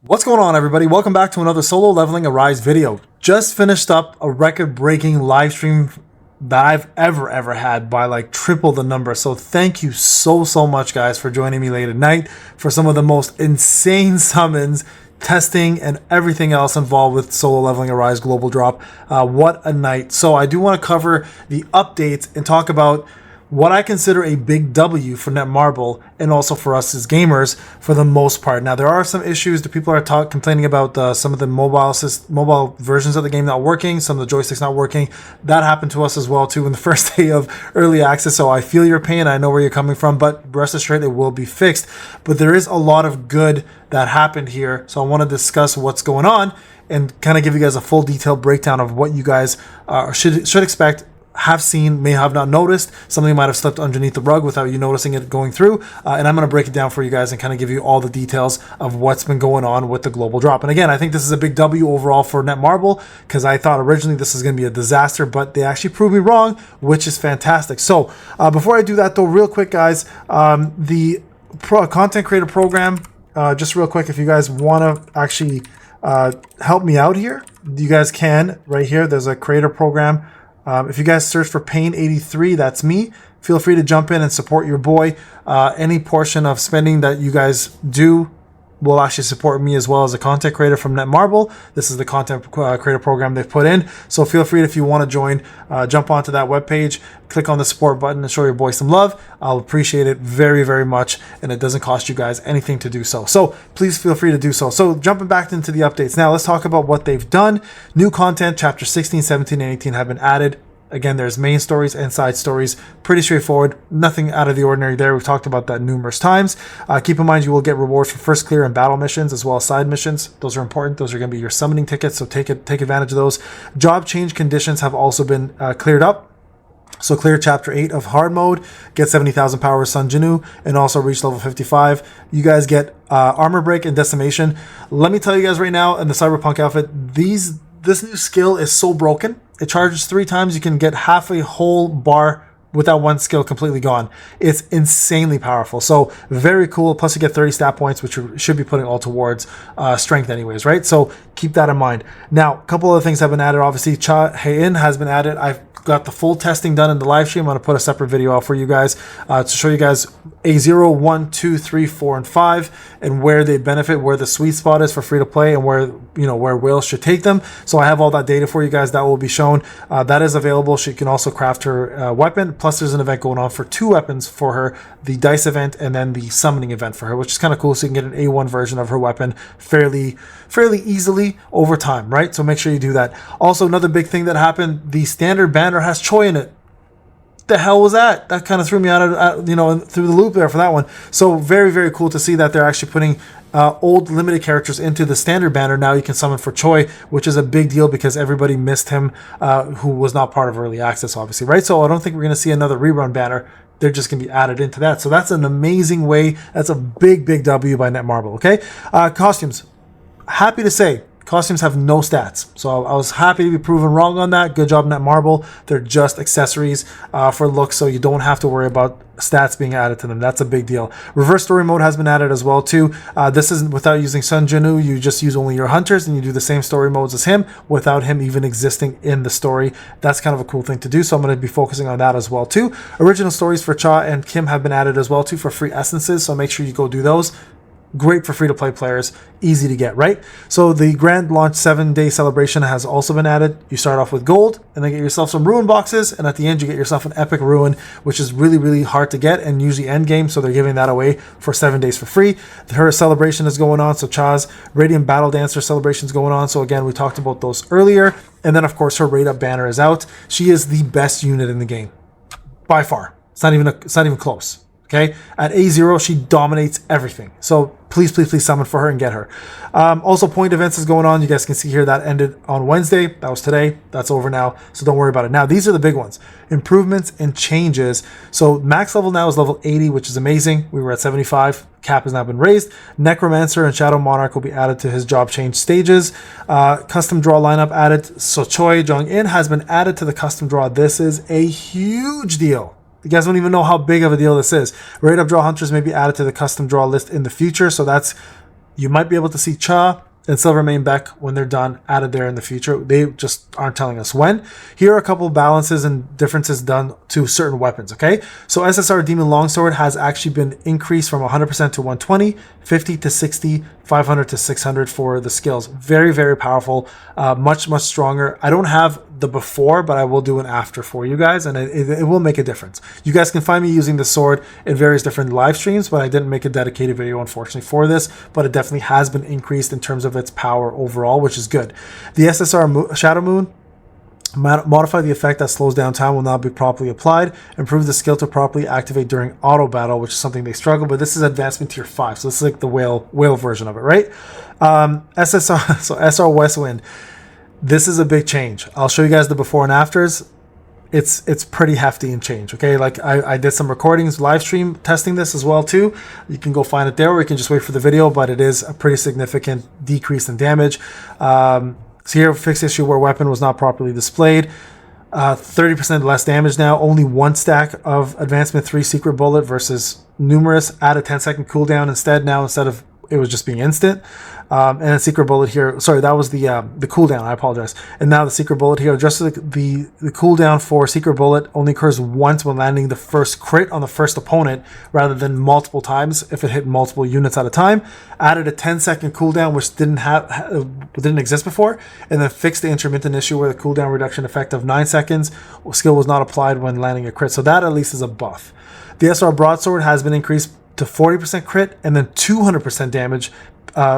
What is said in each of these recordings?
What's going on, everybody? Welcome back to another Solo Leveling Arise video. Just finished up a record-breaking live stream that I've ever had by like triple the number. So thank you so much, guys, for joining me late at night for some of the most insane summons, testing, and everything else involved with Solo Leveling Arise Global Drop. What a night. So I do want to cover the updates and talk about what I consider a big W for Netmarble and also for us as gamers for the most part. Now, there are some issues that people are complaining about some of the mobile versions of the game not working, some of the joysticks not working. That happened to us as well too in the first day of early access, so I feel your pain. I know where you're coming from, but rest assured it will be fixed. But there is a lot of good that happened here, so I want to discuss what's going on and kind of give you guys a full detailed breakdown of what you guys should expect, have seen, may have not noticed. Something might have slipped underneath the rug without you noticing it going through. And I'm going to break it down for you guys and kind of give you all the details of what's been going on with the global drop. And again, I think this is a big W overall for Netmarble because I thought originally this was going to be a disaster, but they actually proved me wrong, which is fantastic. So before I do that though, real quick, guys, the content creator program, just real quick, if you guys want to actually help me out here, you guys can right here. There's a creator program. If you guys search for Payne83, that's me. Feel free to jump in and support your boy. Any portion of spending that you guys do will actually support me as well as a content creator from Netmarble. This is the content creator program they've put in. So feel free, if you want to join, jump onto that webpage, click on the support button and show your boy some love. I'll appreciate it very much, and it doesn't cost you guys anything to do so. So please feel free to do so. So jumping back into the updates now, let's talk about what they've done. New content, chapter 16, 17, and 18 have been added. Again, there's main stories and side stories. Pretty straightforward. Nothing out of the ordinary there. We've talked about that numerous times. Keep in mind, you will get rewards for first clear and battle missions as well as side missions. Those are important. Those are going to be your summoning tickets, so take advantage of those. Job change conditions have also been cleared up. So clear chapter 8 of hard mode, get 70,000 power Sun Jinu, and also reach level 55. You guys get armor break and decimation. Let me tell you guys right now, in the Cyberpunk outfit, this new skill is so broken. It charges 3 times. You can get half a whole bar with that one skill completely gone. It's insanely powerful. So very cool. Plus you get 30 stat points, which you should be putting all towards strength anyways, right? So keep that in mind. Now, a couple other things have been added. Obviously, Cha Hein has been added. I've got the full testing done in the live stream. I'm going to put a separate video out for you guys to show you guys A0, 1, 2, 3, 4, and 5, and where they benefit, where the sweet spot is for free to play, and where whales should take them. So I have all that data for you guys that will be shown. That is available. She can also craft her weapon. Plus, there's an event going on for 2 weapons for her: the dice event and then the summoning event for her, which is kind of cool. So you can get an A1 version of her weapon fairly easily over time, right? So make sure you do that. Also, another big thing that happened: the standard banner has Choi in it. The hell was that? That kind of threw me out of through the loop there for that one. So very cool to see that they're actually putting old limited characters into the standard banner. Now you can summon for Choi, which is a big deal because everybody missed him who was not part of early access, obviously, right? So I don't think we're going to see another rerun banner. They're just going to be added into that. So that's an amazing way. That's a big W by Netmarble, okay? Costumes. Happy to say, costumes have no stats. So I was happy to be proven wrong on that. Good job, Netmarble. They're just accessories for looks, so you don't have to worry about stats being added to them. That's a big deal. Reverse story mode has been added as well too. This is without using Sun Jinu. You just use only your hunters and you do the same story modes as him without him even existing in the story. That's kind of a cool thing to do. So I'm going to be focusing on that as well too. Original stories for Cha and Kim have been added as well too for free essences. So make sure you go do those. Great for free-to-play players, easy to get, right? So the grand launch 7-day celebration has also been added. You start off with gold and then get yourself some ruin boxes, and at the end you get yourself an epic ruin, which is really hard to get and usually end game, so they're giving that away for 7 days for free. Her celebration is going on, so Cha's Radiant Battle Dancer celebration is going on. So again, we talked about those earlier. And then of course her rate up banner is out. She is the best unit in the game by far. It's not even close. Okay, at A0 she dominates everything. So please summon for her and get her. Also, point events is going on. You guys can see here that ended on Wednesday. That was today. That's over now, so don't worry about it. Now these are the big ones: improvements and changes. So max level now is level 80, which is amazing. We were at 75. Cap has now been raised. Necromancer and Shadow Monarch will be added to his job change stages. Custom draw lineup added. So Choi Jong-in has been added to the custom draw. This is a huge deal. You guys don't even know how big of a deal this is. Rate up draw hunters may be added to the custom draw list in the future, so that's You might be able to see Cha and Silvermane Beck when they're done added there in the future. They just aren't telling us when. Here are a couple of balances and differences done to certain weapons, okay? So SSR Demon Longsword has actually been increased from 100% to 120, 50 to 60, 500 to 600 for the skills. Very, very powerful, much, much stronger. I don't have the before, but I will do an after for you guys, and it will make a difference. You guys can find me using the sword in various different live streams, but I didn't make a dedicated video, unfortunately, for this, but it definitely has been increased in terms of its power overall, which is good. The SSR Shadow Moon, modify the effect that slows down time will not be properly applied. Improve the skill to properly activate during auto battle, which is something they struggle, but this is advancement tier 5, so this is like the whale version of it, right? SSR, so SR Westwind, this is a big change. I'll show you guys the before and afters. It's pretty hefty in change, okay? Like I did some recordings, live stream testing this as well too. You can go find it there, or you can just wait for the video, but it is a pretty significant decrease in damage. So here, fixed issue where weapon was not properly displayed. 30% less damage now. Only one stack of advancement 3 secret bullet versus numerous. Add a 10-second cooldown instead of it was just being instant. And a secret bullet here. Sorry, that was the cooldown. I apologize. And now the secret bullet here. Just the cooldown for secret bullet only occurs once when landing the first crit on the first opponent, rather than multiple times if it hit multiple units at a time. Added a 10-second cooldown, which didn't exist before, and then fixed the intermittent issue where the cooldown reduction effect of 9 seconds skill was not applied when landing a crit. So that at least is a buff. The SR Broadsword has been increased to 40% crit and then 200% damage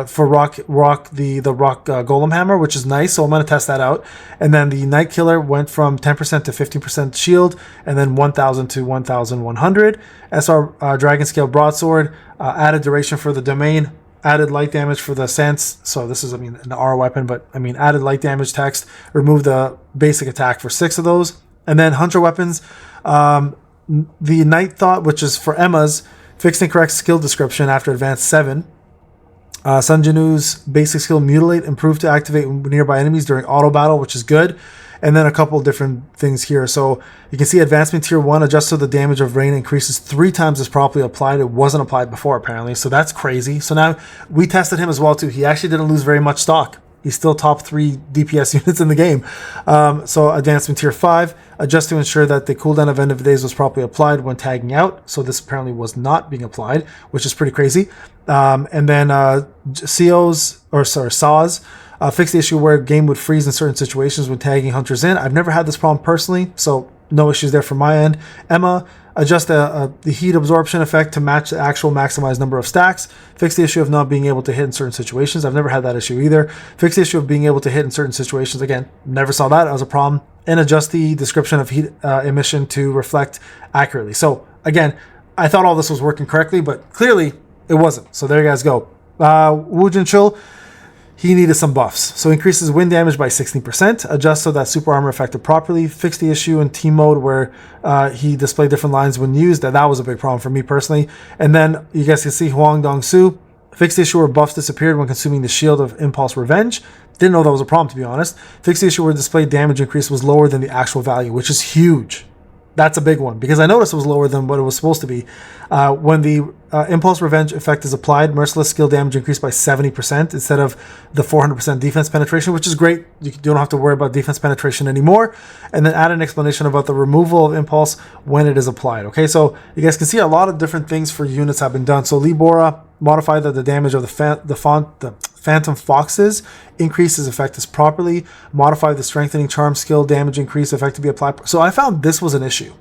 for rock golem hammer, which is nice. So I'm going to test that out. And then the Night Killer went from 10% to 15% shield, and then 1000 to 1100. SR Dragon Scale Broadsword, added duration for the domain, added light damage for the sense. So this is, an R weapon, but added light damage text, remove the basic attack for 6 of those. And then Hunter weapons, the Night Thought, which is for Emma's, fixed and correct skill description after advanced 7. Sun Jinu's basic skill Mutilate, improved to activate nearby enemies during auto battle, which is good. And then a couple different things here. So you can see advancement tier 1, adjust so the damage of rain increases 3 times as properly applied. It wasn't applied before apparently, so that's crazy. So now we tested him as well too. He actually didn't lose very much stock. He's still top 3 DPS units in the game. So advancement tier 5, adjust to ensure that the cooldown of end of days was properly applied when tagging out. So this apparently was not being applied, which is pretty crazy. And then SAWs, fix the issue where game would freeze in certain situations when tagging hunters in. I've never had this problem personally, so no issues there from my end. Emma, adjust the heat absorption effect to match the actual maximized number of stacks. Fix the issue of not being able to hit in certain situations. I've never had that issue either. Fix the issue of being able to hit in certain situations. Again, never saw that as a problem. And adjust the description of heat emission to reflect accurately. So again, I thought all this was working correctly, but clearly it wasn't. So there you guys go. Wu Jinchul, he needed some buffs. So increases wind damage by 16%, adjust so that super armor affected properly, fix the issue in team mode where he displayed different lines when used. That was a big problem for me personally. And then you guys can see Huang Dong-su, fix the issue where buffs disappeared when consuming the shield of Impulse Revenge. Didn't know that was a problem, to be honest. Fix the issue where displayed damage increase was lower than the actual value, which is huge. That's a big one, because I noticed it was lower than what it was supposed to be. When the Impulse Revenge effect is applied, Merciless skill damage increased by 70% instead of the 400% defense penetration, which is great. You don't have to worry about defense penetration anymore. And then add an explanation about the removal of Impulse when it is applied. Okay, so you guys can see a lot of different things for units have been done. So Libora modified that the damage of the Phantom Foxes increases effectiveness properly. Modify the Strengthening Charm skill damage increase effectively applied. So I found this was an issue.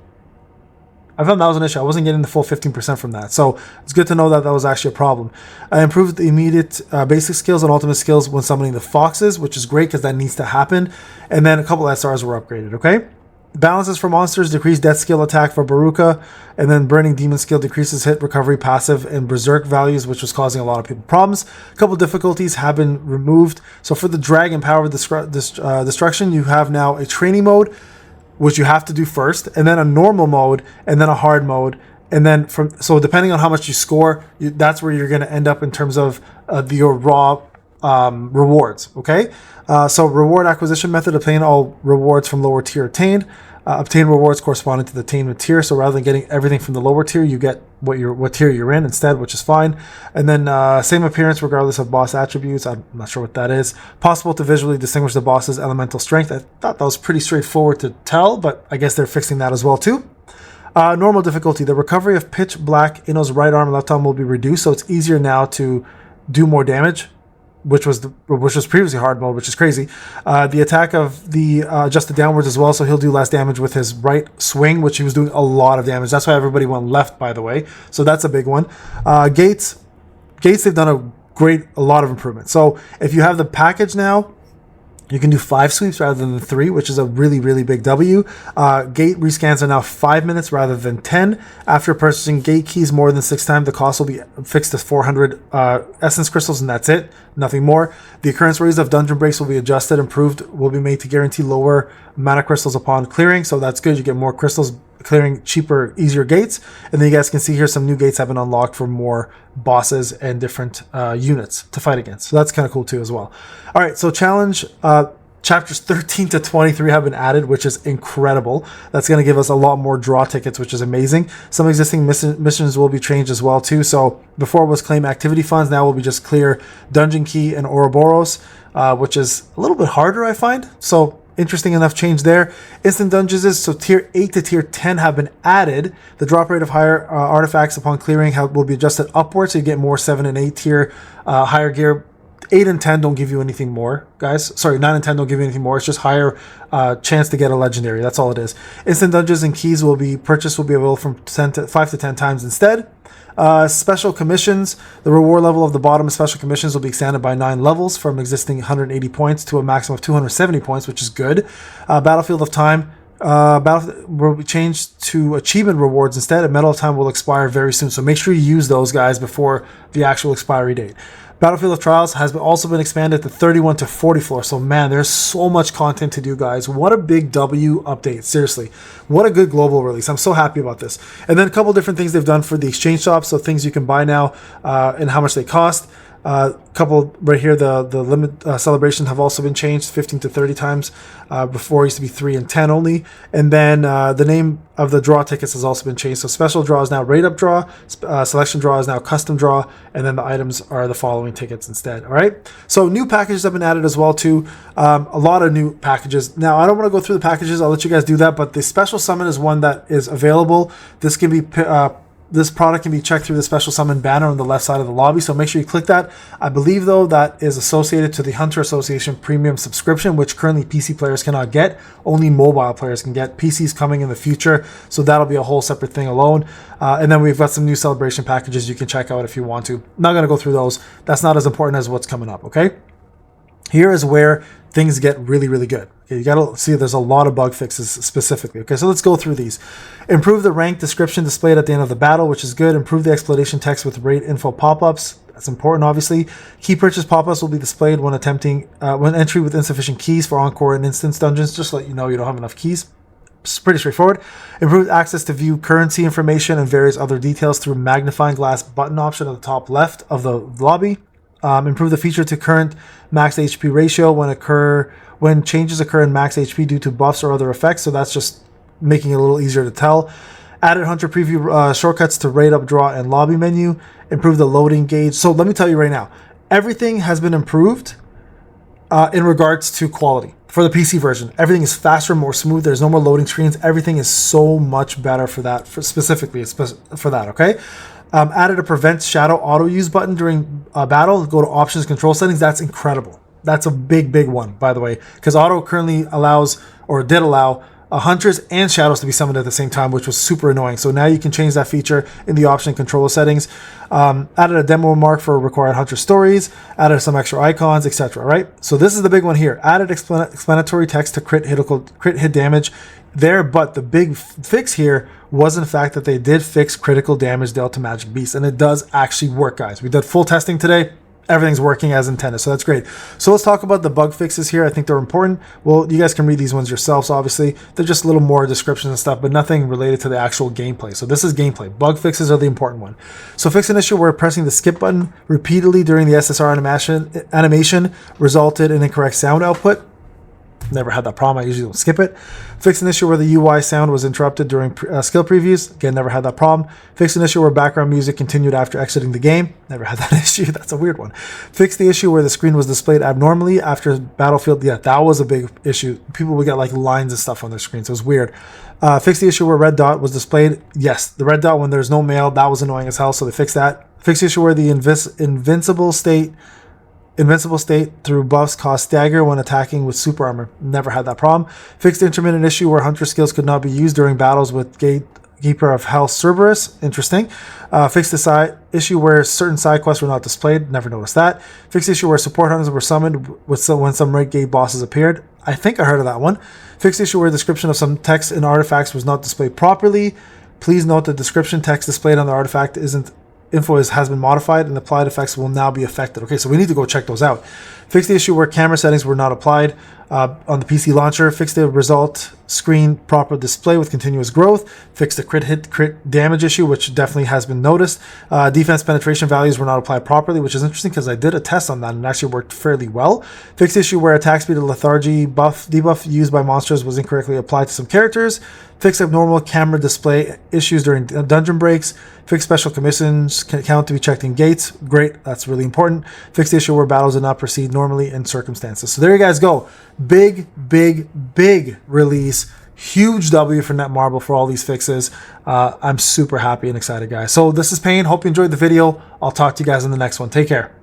I wasn't getting the full 15% from that. So it's good to know that that was actually a problem. I improved the immediate basic skills and ultimate skills when summoning the Foxes, which is great because that needs to happen. And then a couple SRs were upgraded, okay? Balances for monsters, decreased death skill attack for Baruka, and then burning demon skill decreases hit recovery passive and berserk values, which was causing a lot of people problems. A couple difficulties have been removed. So for the dragon power destruction, you have now a training mode, which you have to do first, and then a normal mode, and then a hard mode, and then so depending on how much you score, that's where you're going to end up in terms of your raw rewards. Okay, so reward acquisition method, obtain all rewards from lower tier attained. Obtain rewards corresponding to the attainment tier. So rather than getting everything from the lower tier, you get what tier you're in instead, which is fine. And then same appearance regardless of boss attributes. I'm not sure what that is. Possible to visually distinguish the boss's elemental strength. I thought that was pretty straightforward to tell, but I guess they're fixing that as well too. Normal difficulty. The recovery of pitch black Inno's right arm and left arm will be reduced, so it's easier now to do more damage, which was previously hard mode, which is crazy. The attack of the adjusted downwards as well, so he'll do less damage with his right swing, which he was doing a lot of damage. That's why everybody went left, by the way. So that's a big one. Gates, they've done a lot of improvements. So if you have the package now, you can do 5 sweeps rather than 3, which is a really, really big W. Gate rescans are now 5 minutes rather than 10. After purchasing gate keys more than 6 times, the cost will be fixed to 400 essence crystals, and that's it. Nothing more. The occurrence rates of dungeon breaks will be adjusted. Improved will be made to guarantee lower mana crystals upon clearing, so that's good. You get more crystals clearing cheaper, easier gates. And then you guys can see here some new gates have been unlocked for more bosses and different units to fight against. So that's kind of cool too as well. All right, so challenge chapters 13 to 23 have been added, which is incredible. That's going to give us a lot more draw tickets, which is amazing. Some existing missions will be changed as well too. So before it was claim activity funds, now will be just clear dungeon key and Ouroboros, which is a little bit harder, I find. So interesting enough change there. Instant dungeons, so tier 8 to tier 10 have been added. The drop rate of higher artifacts upon clearing will be adjusted upwards, so you get more 7 and 8 tier higher gear. 8 and 10 don't give you anything more, guys. Sorry, 9 and 10 don't give you anything more. It's just higher chance to get a legendary. That's all it is. Instant dungeons and keys will be available from 5 to 10 times instead. Special commissions. The reward level of the bottom of special commissions will be expanded by 9 levels from existing 180 points to a maximum of 270 points, which is good. Battlefield of Time will be changed to achievement rewards instead. A Medal of Time will expire very soon, so make sure you use those guys before the actual expiry date. Battlefield of Trials has also been expanded to 31 to 40 floors. So man, there's so much content to do, guys. What a big W update. Seriously. What a good global release. I'm so happy about this. And then a couple different things they've done for the exchange shop. So things you can buy now and how much they cost. Couple right here, the limit celebration have also been changed 15 to 30 times. Before it used to be 3 and 10 only. And then the name of the draw tickets has also been changed. So special draw is now rate up draw, selection draw is now custom draw, and then the items are the following tickets instead. All right. So new packages have been added as well too. A lot of new packages. Now I don't want to go through the packages. I'll let you guys do that. But the special summon is one that is available. This can be this product can be checked through the special summon banner on the left side of the lobby, so make sure you click that. I believe, though, that is associated to the Hunter Association Premium subscription, which currently PC players cannot get. Only mobile players can get. PC's coming in the future, so that'll be a whole separate thing alone. And then we've got some new celebration packages you can check out if you want to. I'm not going to go through those. That's not as important as what's coming up, okay? Here is where things get really, really good. Okay, you gotta see there's a lot of bug fixes specifically. Okay, so let's go through these. Improve the rank description displayed at the end of the battle, which is good. Improve the explanation text with rate info pop-ups. That's important, obviously. Key purchase pop-ups will be displayed when entry with insufficient keys for encore and instance dungeons. Just to let you know you don't have enough keys. It's pretty straightforward. Improved access to view currency information and various other details through magnifying glass button option at the top left of the lobby. Improve the feature to current max HP ratio when changes occur in max HP due to buffs or other effects. So that's just making it a little easier to tell. Added Hunter preview shortcuts to rate up, draw, and lobby menu. Improve the loading gauge. So let me tell you right now, everything has been improved in regards to quality. For the PC version, everything is faster, more smooth. There's no more loading screens. Everything is so much better for that, specifically for that, okay? Added a prevent shadow auto use button during battle. Go to options, control settings. That's incredible. That's a big one, by the way, because auto currently allows, or did allow, hunters and shadows to be summoned at the same time, which was super annoying. So now you can change that feature in the option control settings. Added a demo mark for required hunter stories. Added some extra icons, etc. Right. So this is the big one here. Added explanatory text to crit hit damage there, but the big fix here was in fact that they did fix critical damage dealt to magic beasts, and it does actually work, guys. We did full testing today. Everything's working as intended, so that's great. So let's talk about the bug fixes here. I think they're important. Well, you guys can read these ones yourselves, obviously. They're just a little more descriptions and stuff, but nothing related to the actual gameplay. So this is gameplay. Bug fixes are the important one. So fix an issue where pressing the skip button repeatedly during the SSR animation resulted in incorrect sound output. Never had that problem. I usually don't skip it. Fixed an issue where the UI sound was interrupted during skill previews. Again, never had that problem. Fixed an issue where background music continued after exiting the game. Never had that issue. That's a weird one. Fixed the issue where the screen was displayed abnormally after Battlefield. Yeah, that was a big issue. People would get like lines and stuff on their screen, so it was weird. Fixed the issue where red dot was displayed. Yes, the red dot when there's no mail, that was annoying as hell, so they fixed that. Fixed the issue where the invincible state through buffs caused stagger when attacking with super armor. Never had that problem. Fixed the intermittent issue where hunter skills could not be used during battles with Gatekeeper of Hell Cerberus. Interesting. Fixed the issue where certain side quests were not displayed. Never noticed that. Fixed the issue where support hunters were summoned when some raid gate bosses appeared. I think I heard of that one. Fixed the issue where description of some text and artifacts was not displayed properly. Please note the description text displayed on the artifact has been modified and applied effects will now be affected. Okay, so we need to go check those out. Fix the issue where camera settings were not applied on the PC launcher. Fix the result screen proper display with continuous growth. Fix the crit damage issue, which definitely has been noticed. Defense penetration values were not applied properly, which is interesting because I did a test on that and it actually worked fairly well. Fix the issue where attack speed and lethargy debuff used by monsters was incorrectly applied to some characters. Fix abnormal camera display issues during dungeon breaks. Fix special commissions count to be checked in gates. Great, that's really important. Fix the issue where battles did not proceed normally in circumstances. So there you guys go. Big release. Huge W for Netmarble for all these fixes. I'm super happy and excited, guys. So this is Payne. Hope you enjoyed the video. I'll talk to you guys in the next one. Take care.